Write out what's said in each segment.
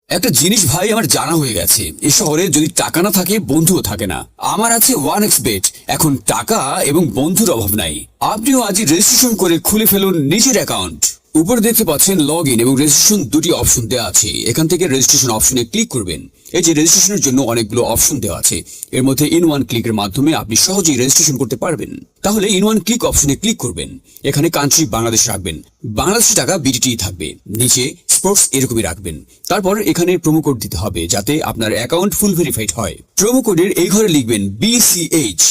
একটা জিনিস ভাই আমার জানা হয়ে গেছে, এ শহরে যদি টাকা না থাকে বন্ধুও থাকে না। আমার আছে 1xBet, এখন টাকা এবং বন্ধুর অভাব নাই। আপনিও আজই রেজিস্ট্রেশন করে খুলে ফেলুন নিজের অ্যাকাউন্ট। উপরে দেখতে পাচ্ছেন লগ ইন এবং রেজিস্ট্রেশন দুটি অপশন দেওয়া আছে। এখান থেকে রেজিস্ট্রেশন অপশনে ক্লিক করবেন। এই যে রেজিস্ট্রেশনের জন্য অনেকগুলো অপশন দেওয়া আছে, এর মধ্যে ইন ওয়ান ক্লিকের মাধ্যমে আপনি সহজেই রেজিস্ট্রেশন করতে পারবেন। তাহলে ইন ওয়ান ক্লিক অপশনে ক্লিক করবেন। এখানে কান্ট্রি বাংলাদেশ রাখবেন, বাংলাদেশি টাকা বিডিটি থাকবে, নিচে স্পোর্টস এরকমই রাখবেন। তারপর এখানে প্রোমো কোড দিতে হবে যাতে আপনার অ্যাকাউন্ট ফুল ভেরিফাইড হয়। প্রোমো কোডের এই ঘরে লিখবেন BCH।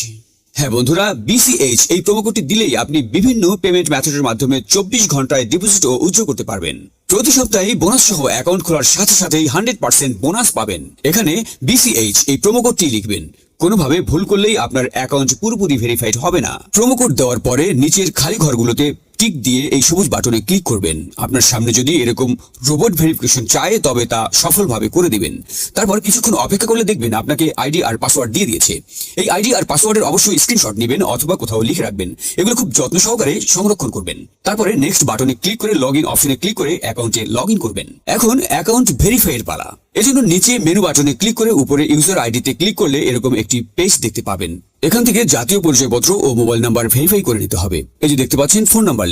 হ্যাঁ বন্ধুরা, BCH এই প্রোমো কোডটি দিলেই আপনি বিভিন্ন পেমেন্ট মেথডের মাধ্যমে 24 ঘন্টায় ডিপোজিট ও উইথড্র করতে পারবেন। প্রতি সপ্তাহে বোনাস সহ অ্যাকাউন্ট খোলার সাথে সাথেই 100% বোনাস পাবেন। এখানে BCH এই প্রোমো কোডটি লিখবেন। কোনোভাবে ভুল করলেই আপনার অ্যাকাউন্ট পুরোপুরি ভেরিফাইড হবে না। প্রোমো কোড দেওয়ার পরে নিচের খালি ঘরগুলোতে টিক দিয়ে এই সবুজ বাটনে ক্লিক করবেন। আপনার সামনে যদি এরকম রোবট ভেরিফিকেশন চায় তবে তা সফলভাবে করে দিবেন। তারপর কিছুক্ষণ অপেক্ষা করলে দেখবেন আপনাকে আইডি আর পাসওয়ার্ড দিয়ে দিয়েছে। এই আইডি আর পাসওয়ার্ডের অবশ্যই স্ক্রিনশট নেবেন অথবা কোথাও লিখে রাখবেন। এগুলো খুব যত্ন সহকারে সংরক্ষণ করবেন। তারপরে নেক্সট বাটনে ক্লিক করে লগ ইন অপশনে ক্লিক করে অ্যাকাউন্টে লগ ইন করবেন। এখন অ্যাকাউন্ট ভেরিফাইয়ের পালা। এজন্য নিচে মেনু বাটনে ক্লিক করে উপরে ইউজার আইডিতে ক্লিক করলে এরকম একটি পেজ দেখতে পাবেন। এখান থেকে জাতীয় পরিচয়পত্র ও মোবাইল নাম্বার ভেরিফাই করে নিতে হবে। এই যে দেখতে পাচ্ছেন ফোন নাম্বার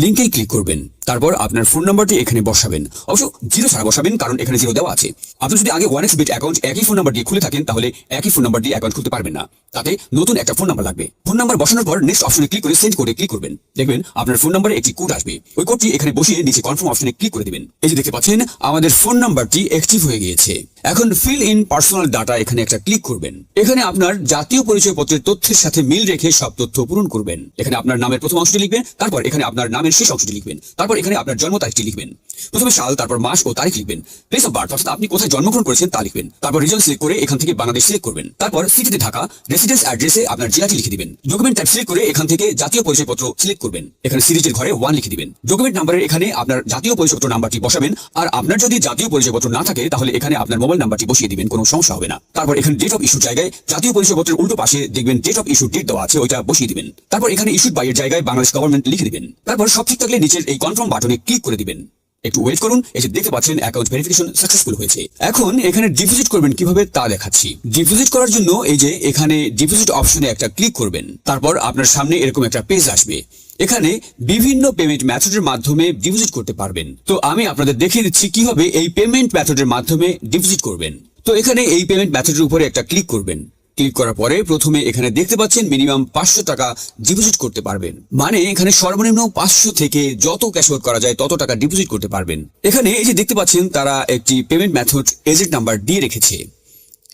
লিঙ্কেই ক্লিক করবেন। তারপর আপনার ফোন নাম্বারটি এখানে বসাবেন, অবশ্য জিরো ছাড়া বসাবেন কারণ এখানে জিরো দেওয়া আছে। আপনি যদি আগে 1xBet অ্যাকাউন্ট একই ফোন নাম্বার দিয়ে খুলে থাকেন তাহলে একই ফোন নাম্বার দিয়ে অ্যাকাউন্ট খুলতে পারবেন না, তাতে নতুন একটা ফোন নাম্বার লাগবে। ফোন নাম্বার বসানোর পর নেক্সট অপশনে ক্লিক করে সেন্ড কোডে ক্লিক করবেন। দেখবেন আপনার ফোন নাম্বারে একটি কোড আসবে, ওই কোডটি এখানে বসিয়ে নিচে কনফার্ম অপশনে ক্লিক করে দিবেন। এই যে দেখতে পাচ্ছেন আমাদের ফোন নাম্বারটি অ্যাক্টিভ হয়ে গিয়েছে। এখন ফিল ইন পার্সোনাল ডাটা এখানে একটা ক্লিক করবেন। এখানে আপনার জাতীয় পরিচয়পত্রের তথ্যের সাথে মিল রেখে সব তথ্য পূরণ করবেন। এখানে আপনার নামের প্রথম অংশটি লিখবেন, তারপর এখানে আপনার নামের শেষ অংশটি লিখবেন, তারপর এখানে আপনার জন্ম তারিখটি লিখবেন। প্রথমে সাল, তারপর মাস ও তারিখ লিখবেন। প্লেস অফ বার্থ অর্থাৎ আপনি কোথায় জন্মগ্রহণ করেছেন তা লিখবেন। তারপর রিজন সিলেক্ট করে এখান থেকে বাংলাদেশ সিলেক্ট করবেন। তারপর সিটিতে ঢাকা, রেসিডেন্স অ্যাড্রেসে আপনার জেলাটি লিখে দিবেন। ডকুমেন্ট টাইপ সিলেক্ট করে এখান থেকে জাতীয় পরিচয়পত্র সিলেক্ট করবেন। এখানে সিরিজের ঘরে 1 লিখে দিবেন। ডকুমেন্ট নাম্বারের এখানে আপনার জাতীয় পরিচয়পত্র নাম্বারটি বসাবেন। আর আপনার যদি জাতীয় পরিচয়পত্র না থাকে তাহলে এখানে আপনার মোবাইল নাম্বারটি বসিয়ে দিবেন, কোনো সমস্যা হবে না। তারপর এখানে ডেট অফ ইস্যুর জায়গায় জাতীয় পরিচয়পত্রের উল্টো পাশে দেখবেন ডেট অফ ইস্যু ডেট দেওয়া আছে, ওইটা বসিয়ে দিবেন। তারপর এখানে ইস্যুড বাই এর জায়গায় বাংলাদেশ গভর্নমেন্ট লিখে দিবেন। তারপর সব ঠিক থাকলে নিচের এই কনফার্ম বাটনে ক্লিক করে দিবেন। একটু ওয়েট করুন। এই যে দেখতে পাচ্ছেন অ্যাকাউন্ট ভেরিফিকেশন সাকসেসফুল হয়েছে। এখন এখানে ডিপোজিট করবেন কিভাবে তা দেখাচ্ছি। ডিপোজিট করার জন্য এই যে এখানে ডিপোজিট অপশনে একটা ক্লিক করবেন। তারপর আপনার সামনে এরকম একটা পেজ আসবে। এখানে বিভিন্ন পেমেন্ট মেথডের মাধ্যমে ডিপোজিট করতে পারবেন। তো আমি আপনাদের দেখিয়ে দিচ্ছি কিভাবে এই পেমেন্ট মেথডের মাধ্যমে ডিপোজিট করবেন। তো এখানে এই পেমেন্ট মেথডের উপরে একটা ক্লিক করবেন। ক্লিক করার পরে প্রথমে এখানে দেখতে পাচ্ছেন মিনিমাম 500 টাকা ডিপোজিট করতে পারবেন। মানে এখানে সর্বনিম্ন 500 থেকে যত ক্যাশ আউট করা যায় তত টাকা ডিপোজিট করতে পারবেন। এখানে এই যে দেখতে পাচ্ছেন তারা একটি পেমেন্ট মেথড এজেন্ট নাম্বার দিয়ে রেখেছে।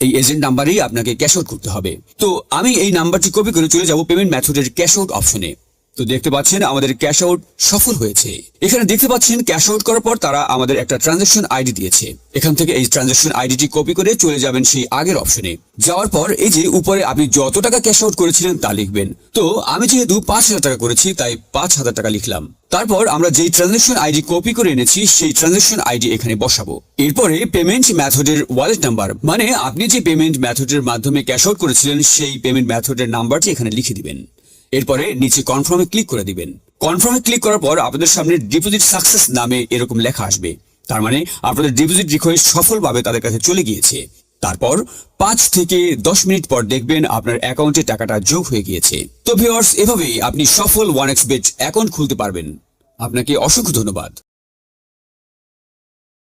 এই এজেন্ট নাম্বারেই আপনাকে ক্যাশ আউট করতে হবে। তো আমি এই নাম্বারটি কপি করে চলে যাব পেমেন্ট মেথডের ক্যাশ আউট অপশনে। তো দেখতে পাচ্ছেন আমাদের ক্যাশ আউট সফল হয়েছে। এখানে দেখতে পাচ্ছেন ক্যাশ আউট করার পর তারা আমাদের একটা ট্রানজাকশন আইডি দিয়েছে। এখান থেকে এই ট্রানজাকশন আইডিটি কপি করে চলে যাবেন সেই আগের অপশনে। যাওয়ার পর এই যে উপরে আপনি যত টাকা ক্যাশ আউট করেছিলেন তা লিখবেন। তো আমি যেহেতু 5000 টাকা করেছি তাই 5000 টাকা লিখলাম। তারপর আমরা যেই ট্রানজাকশন আইডি কপি করে এনেছি সেই ট্রানজাকশন আইডি এখানে বসাবো। এরপরে পেমেন্ট মেথডের ওয়ালেট নাম্বার, মানে আপনি যে পেমেন্ট মেথডের মাধ্যমে ক্যাশ আউট করেছিলেন সেই পেমেন্ট মেথডের নাম্বারটি এখানে লিখে দিবেন। এরপরে নিচে কনফার্মে ক্লিক করে দিবেন। কনফার্মে ক্লিক করার পর আপনাদের সামনে ডিপোজিট সাকসেস নামে এরকম লেখা আসবে। তার মানে আপনাদের ডিপোজিট রিকোয়েস্ট সফলভাবে তাদের কাছে চলে গিয়েছে। তারপর 5 থেকে 10 মিনিট পর দেখবেন আপনার অ্যাকাউন্টে টাকাটা যোগ হয়ে গিয়েছে। তো ভিউয়ার্স, এভাবেই আপনি সফল 1xBet অ্যাকাউন্ট খুলতে পারবেন। আপনাকে অসংখ্য ধন্যবাদ।